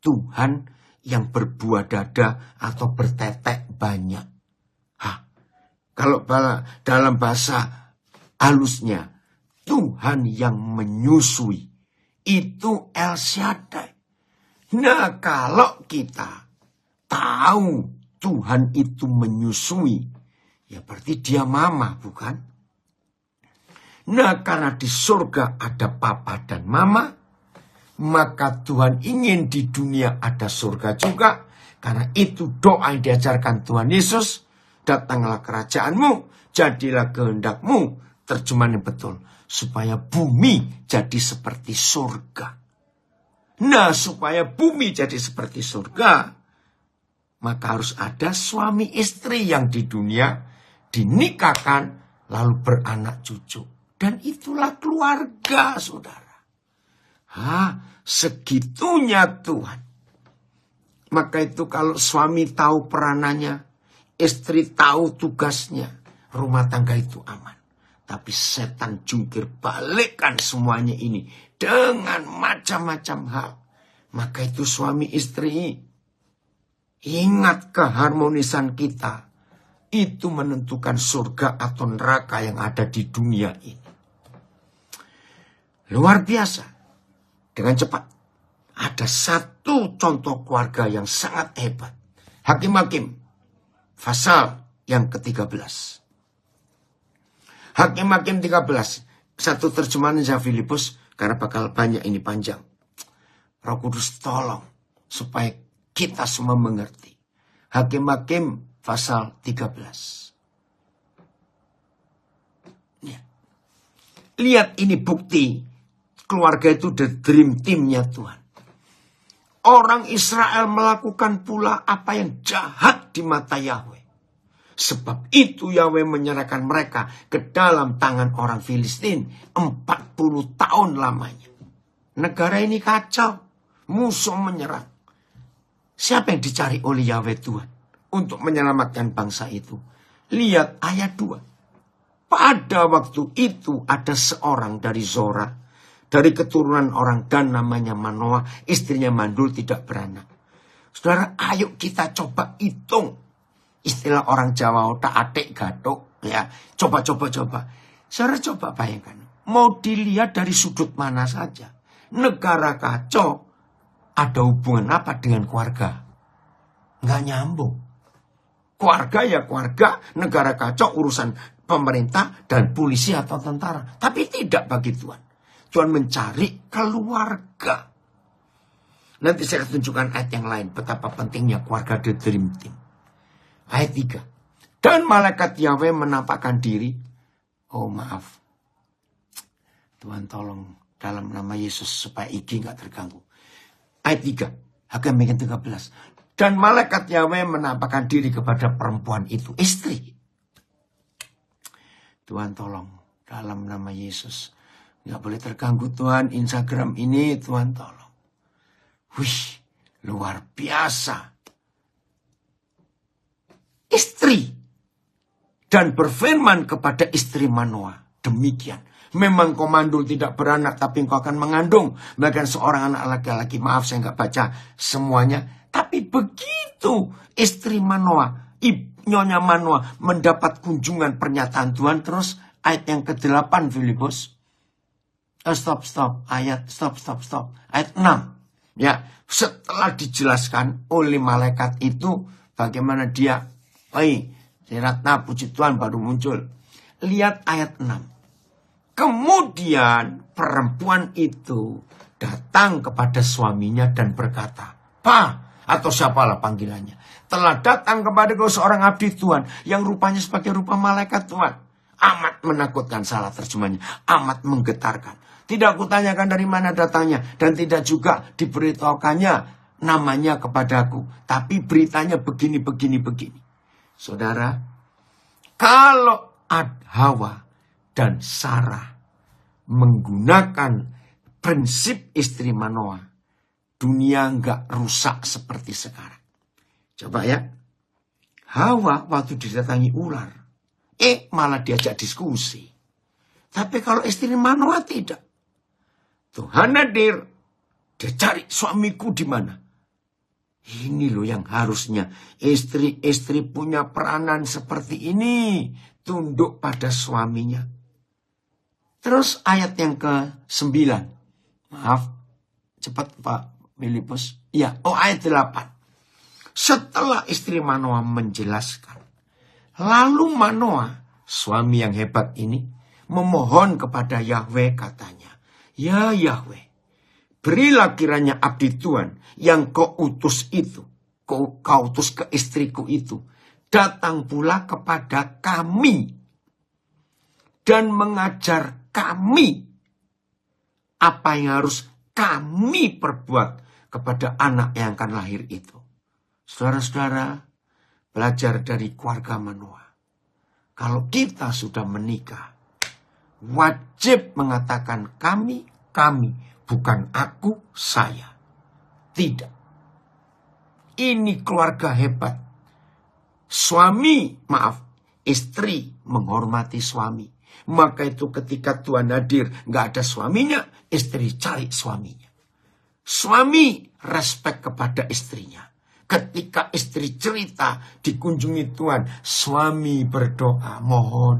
Tuhan yang berbuah dada atau bertetek banyak. Kalau dalam bahasa halusnya, Tuhan yang menyusui. Itu El Shaddai. Nah, kalau kita tahu Tuhan itu menyusui, ya berarti dia mama, bukan? Nah, karena di surga ada papa dan mama, maka Tuhan ingin di dunia ada surga juga. Karena itu doa yang diajarkan Tuhan Yesus. Datanglah kerajaanmu, jadilah kehendakmu. Terjemahan yang betul. Supaya bumi jadi seperti surga. Nah, supaya bumi jadi seperti surga, maka harus ada suami istri yang di dunia dinikahkan lalu beranak cucu. Dan itulah keluarga, saudara. Segitunya Tuhan. Maka itu kalau suami tahu peranannya, istri tahu tugasnya, rumah tangga itu aman. Tapi setan jungkir balikkan semuanya ini dengan macam-macam hal. Maka itu suami istri, ingat keharmonisan kita. Itu menentukan surga atau neraka yang ada di dunia ini. Luar biasa. Dengan cepat. Ada satu contoh keluarga yang sangat hebat. Hakim-Hakim. Pasal yang ke-13. Hakim-Hakim 13. Satu terjemahan saya Filipus. Karena bakal banyak ini panjang. Roh Kudus tolong. Supaya kita semua mengerti. Hakim-Hakim pasal 13. Ya. Lihat ini bukti. Keluarga itu the dream teamnya Tuhan. Orang Israel melakukan pula apa yang jahat di mata Yahweh. Sebab itu Yahweh menyerahkan mereka ke dalam tangan orang Filistin 40 tahun lamanya. Negara ini kacau. Musuh menyerang. Siapa yang dicari oleh Yahweh Tuhan untuk menyelamatkan bangsa itu? Lihat ayat 2. Pada waktu itu ada seorang dari Zora, dari keturunan orang Dan namanya Manoah, istrinya mandul tidak beranak. Saudara, ayo kita coba hitung. Istilah orang Jawa, otak atik gatuk. Ya, coba. Saudara coba bayangkan. Mau dilihat dari sudut mana saja. Negara kacau, ada hubungan apa dengan keluarga? Nggak nyambung. Keluarga ya keluarga, negara kacau urusan pemerintah dan polisi atau tentara. Tapi tidak bagi Tuhan. Tuhan mencari keluarga. Nanti saya akan tunjukkan ayat yang lain. Betapa pentingnya keluarga the dream team. Ayat 3. Dan malaikat Yahweh menampakkan diri. Oh maaf. Tuhan tolong dalam nama Yesus supaya Iki nggak terganggu. Ayat 3. Hakim-Hakim 13. Dan malaikat Yahweh menampakkan diri kepada perempuan itu. Istri. Tuhan tolong dalam nama Yesus. Nggak boleh terganggu Tuhan. Instagram ini Tuhan tolong. Wih, luar biasa. Istri. Dan berfirman kepada istri Manoah. Demikian. Memang kau mandul tidak beranak, tapi engkau akan mengandung. Bahkan seorang anak laki-laki. Maaf saya nggak baca semuanya. Tapi begitu istri Manoah, Nyonya Manoah mendapat kunjungan pernyataan Tuhan. Terus ayat yang ke-8 Filipus. Stop. Ayat Ayat 6. Ya, setelah dijelaskan oleh malaikat itu bagaimana dia, Ratna puji Tuhan baru muncul. Lihat ayat 6. Kemudian perempuan itu datang kepada suaminya dan berkata, "Pa," atau siapalah panggilannya, "telah datang kepadaku seorang abdi Tuhan yang rupanya sebagai rupa malaikat Tuhan." Amat menakutkan, salah terjemahnya. Amat menggetarkan. Tidak kutanyakan dari mana datangnya. Dan tidak juga diberitahukannya namanya kepadaku. Tapi beritanya begini. Saudara, kalau Hawa dan Sarah menggunakan prinsip istri Manoah, dunia nggak rusak seperti sekarang. Coba ya. Hawa waktu didatangi ular, malah diajak diskusi. Tapi kalau istri Manoah tidak. Tuhan hadir, dia cari suamiku di mana. Ini loh yang harusnya istri-istri punya peranan seperti ini. Tunduk pada suaminya. Terus ayat yang ke-9. Maaf, cepat Pak Filipus. Ya, ayat 8. Setelah istri Manoah menjelaskan. Lalu Manoah, suami yang hebat ini, memohon kepada Yahweh katanya. Ya Yahweh, berilah kiranya abdi Tuhan yang kau utus itu, kau utus ke istriku itu, datang pula kepada kami dan mengajar kami apa yang harus kami perbuat kepada anak yang akan lahir itu. Saudara-saudara, belajar dari keluarga Manoah. Kalau kita sudah menikah, wajib mengatakan kami, bukan aku, saya. Tidak. Ini keluarga hebat. Istri menghormati suami. Maka itu ketika Tuhan hadir, nggak ada suaminya, istri cari suaminya. Suami respek kepada istrinya. Ketika istri cerita dikunjungi Tuhan, suami berdoa, mohon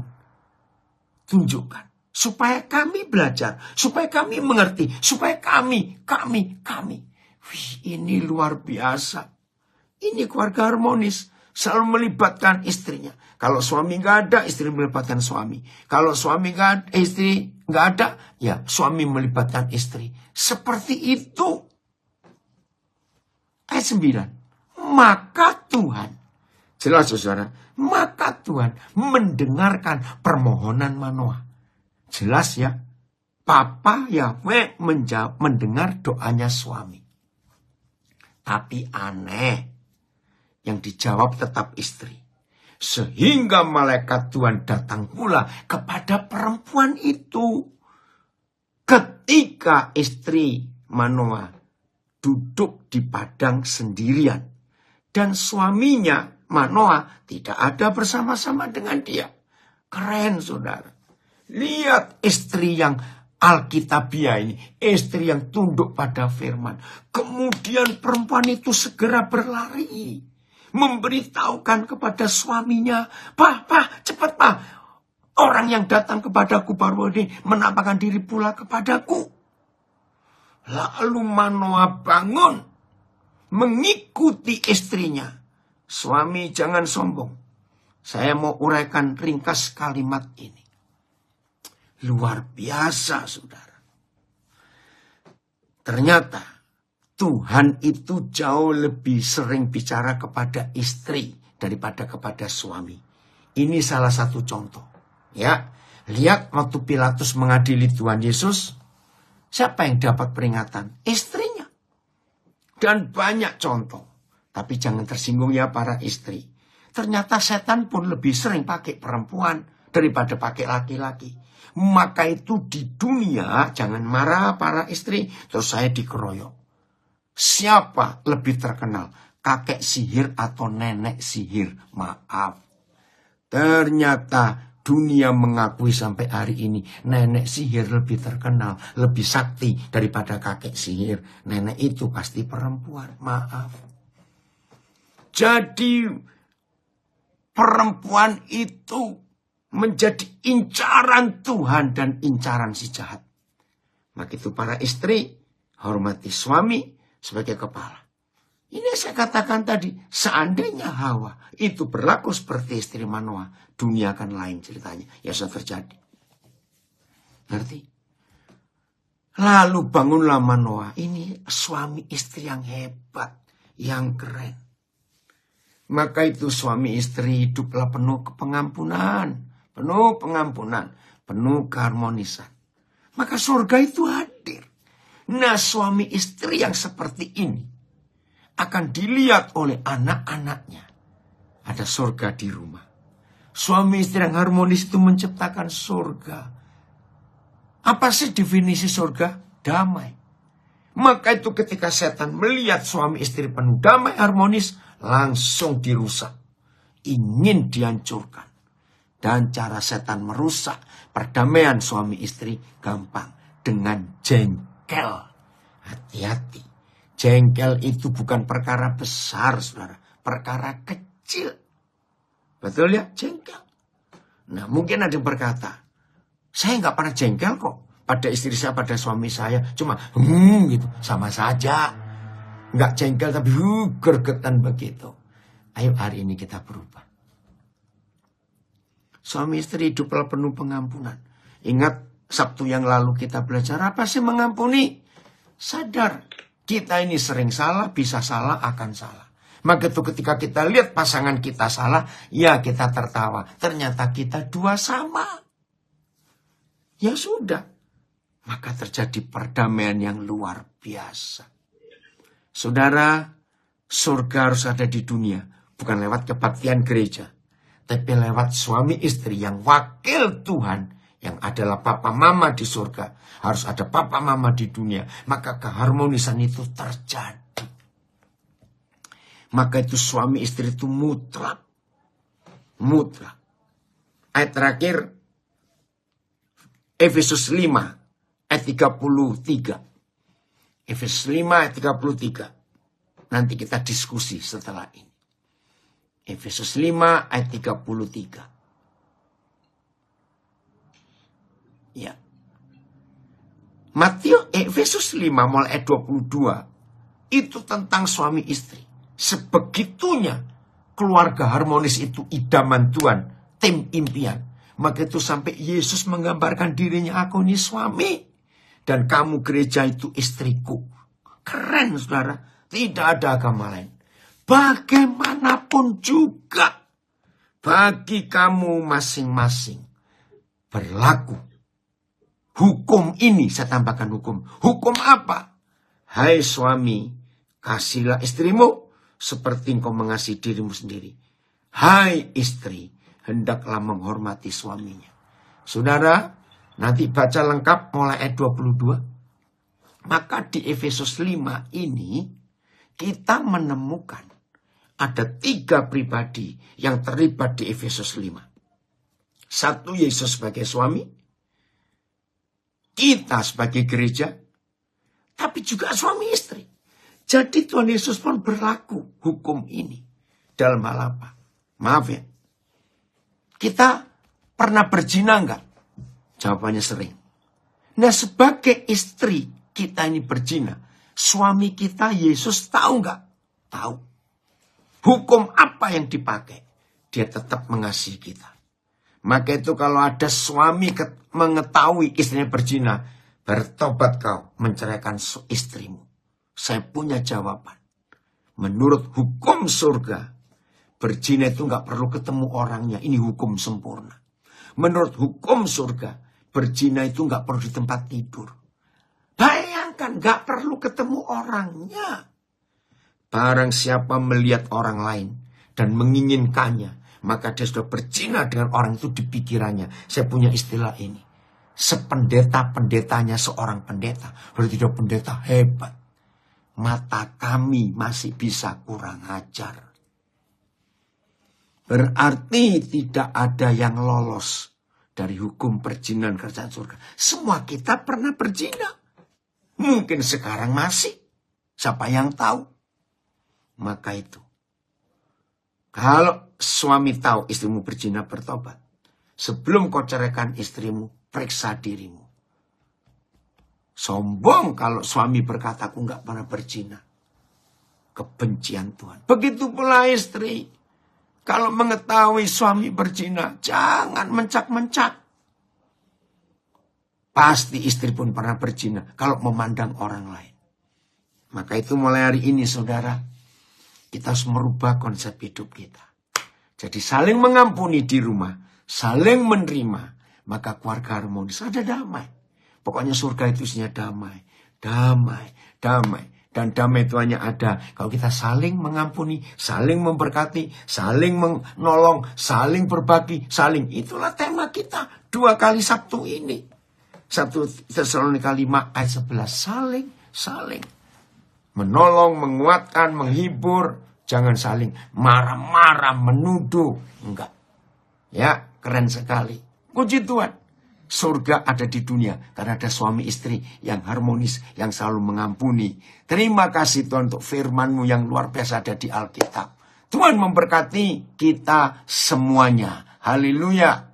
tunjukkan. Supaya kami belajar, supaya kami mengerti, supaya kami. Wih, ini luar biasa. Ini keluarga harmonis, selalu melibatkan istrinya. Kalau suami nggak ada, istri melibatkan suami. Kalau suami nggak ada, istri nggak ada, ya suami melibatkan istri. Seperti itu. Ayat 9. Maka Tuhan, jelas saudara, maka Tuhan mendengarkan permohonan Manoah. Jelas ya, Papa Yahweh mendengar doanya suami. Tapi aneh, yang dijawab tetap istri. Sehingga malaikat Tuhan datang pula kepada perempuan itu. Ketika istri Manoah duduk di padang sendirian. Dan suaminya Manoah tidak ada bersama-sama dengan dia. Keren saudara. Lihat istri yang Alkitabiah ini. Istri yang tunduk pada firman. Kemudian perempuan itu segera berlari. Memberitahukan kepada suaminya. Pak, cepat pak. Orang yang datang kepadaku baru ini menampakkan diri pula kepadaku. Lalu Manoah bangun. Mengikuti istrinya. Suami jangan sombong. Saya mau uraikan ringkas kalimat ini. Luar biasa saudara. Ternyata Tuhan itu jauh lebih sering bicara kepada istri daripada kepada suami. Ini salah satu contoh. Ya, lihat waktu Pilatus mengadili Tuhan Yesus. Siapa yang dapat peringatan? Istrinya. Dan banyak contoh. Tapi jangan tersinggung ya para istri. Ternyata setan pun lebih sering pakai perempuan daripada pakai laki-laki. Maka itu di dunia, jangan marah para istri, terus saya dikeroyok. Siapa lebih terkenal? Kakek sihir atau nenek sihir? Maaf. Ternyata dunia mengakui sampai hari ini nenek sihir lebih terkenal, lebih sakti daripada kakek sihir. Nenek itu pasti perempuan, maaf. Jadi perempuan itu menjadi incaran Tuhan dan incaran si jahat. Maka itu para istri hormati suami sebagai kepala. Ini saya katakan tadi, seandainya Hawa itu berlaku seperti istri Manoah, dunia akan lain ceritanya. Ya sudah terjadi. Ngerti? Lalu bangunlah Manoah. Ini suami istri yang hebat, yang keren. Maka itu suami istri hiduplah penuh pengampunan. Penuh pengampunan, penuh keharmonisan. Maka surga itu hadir. Nah suami istri yang seperti ini akan dilihat oleh anak-anaknya. Ada surga di rumah. Suami istri yang harmonis itu menciptakan surga. Apa sih definisi surga? Damai. Maka itu ketika setan melihat suami istri penuh damai harmonis, langsung dirusak. Ingin dihancurkan. Dan cara setan merusak perdamaian suami istri gampang. Dengan jengkel. Hati-hati. Jengkel itu bukan perkara besar, saudara. Perkara kecil. Betul ya? Jengkel. Nah mungkin ada yang berkata, saya nggak pernah jengkel kok. Pada istri saya, pada suami saya. Cuma gitu. Sama saja. Nggak jengkel tapi gergetan begitu. Ayo hari ini kita berubah. Suami istri hiduplah penuh pengampunan. Ingat Sabtu yang lalu kita belajar apa sih mengampuni? Sadar kita ini sering salah, bisa salah, akan salah. Maka itu ketika kita lihat pasangan kita salah, ya kita tertawa. Ternyata kita dua sama. Ya sudah. Maka terjadi perdamaian yang luar biasa. Saudara, surga harus ada di dunia. Bukan lewat kebaktian gereja. Tapi lewat suami istri yang wakil Tuhan. Yang adalah papa mama di surga. Harus ada papa mama di dunia. Maka keharmonisan itu terjadi. Maka itu suami istri itu mutlak. Mutlak. Ayat terakhir. Efesus 5 ayat 33. Efesus 5 ayat 33. Nanti kita diskusi setelah ini. Efesus 5 ayat 33. Ya. Efesus 5 mulai ayat 22. Itu tentang suami istri. Sebegitunya keluarga harmonis itu idaman Tuhan, tim impian. Maka itu sampai Yesus menggambarkan dirinya, aku ini suami dan kamu gereja itu istriku. Keren saudara, tidak ada agama lain. Bagaimanapun juga bagi kamu masing-masing berlaku hukum ini. Saya tambahkan hukum. Hukum apa? Hai suami, kasihlah istrimu seperti engkau mengasihi dirimu sendiri. Hai istri, hendaklah menghormati suaminya. Saudara, nanti baca lengkap mulai ayat 22. Maka di Efesus 5 ini kita menemukan ada 3 pribadi yang terlibat di Efesus 5. Satu, Yesus sebagai suami, kita sebagai gereja, tapi juga suami istri. Jadi Tuhan Yesus pun berlaku hukum ini. Dalam hal apa? Maaf ya. Kita pernah berzina enggak? Jawabannya sering. Nah, sebagai istri kita ini berzina, suami kita Yesus tahu enggak? Tahu. Hukum apa yang dipakai? Dia tetap mengasihi kita. Maka itu kalau ada suami mengetahui istrinya berzina, bertobat kau, menceraikan istrimu. Saya punya jawaban. Menurut hukum surga, berzina itu nggak perlu ketemu orangnya. Ini hukum sempurna. Menurut hukum surga, berzina itu nggak perlu di tempat tidur. Bayangkan, nggak perlu ketemu orangnya. Barang siapa melihat orang lain dan menginginkannya, maka dia sudah berzina dengan orang itu di pikirannya. Saya punya istilah ini. Sependeta-pendetanya seorang pendeta. Berarti dia pendeta hebat. Mata kami masih bisa kurang ajar. Berarti tidak ada yang lolos dari hukum perzinahan kerajaan surga. Semua kita pernah berzina. Mungkin sekarang masih. Siapa yang tahu? Maka itu, kalau suami tahu istrimu berzina, bertobat. Sebelum kau ceraikan istrimu, periksa dirimu. Sombong kalau suami berkata, aku nggak pernah berzina. Kebencian Tuhan. Begitu pula istri. Kalau mengetahui suami berzina, jangan mencak-mencak. Pasti istri pun pernah berzina kalau memandang orang lain. Maka itu mulai hari ini saudara, kita harus merubah konsep hidup kita. Jadi saling mengampuni di rumah, saling menerima, maka keluarga harmonis, ada damai. Pokoknya surga itu isinya damai, damai, damai. Dan damai itu hanya ada kalau kita saling mengampuni, saling memberkati, saling menolong, saling berbagi, saling. Itulah tema kita 2 kali Sabtu ini. 1 Tesalonika 5 ayat 11. Saling. Menolong, menguatkan, menghibur. Jangan saling marah-marah, menuduh. Enggak. Ya, keren sekali. Puji Tuhan. Surga ada di dunia karena ada suami istri yang harmonis, yang selalu mengampuni. Terima kasih Tuhan untuk firman-Mu yang luar biasa ada di Alkitab. Tuhan memberkati kita semuanya. Haleluya.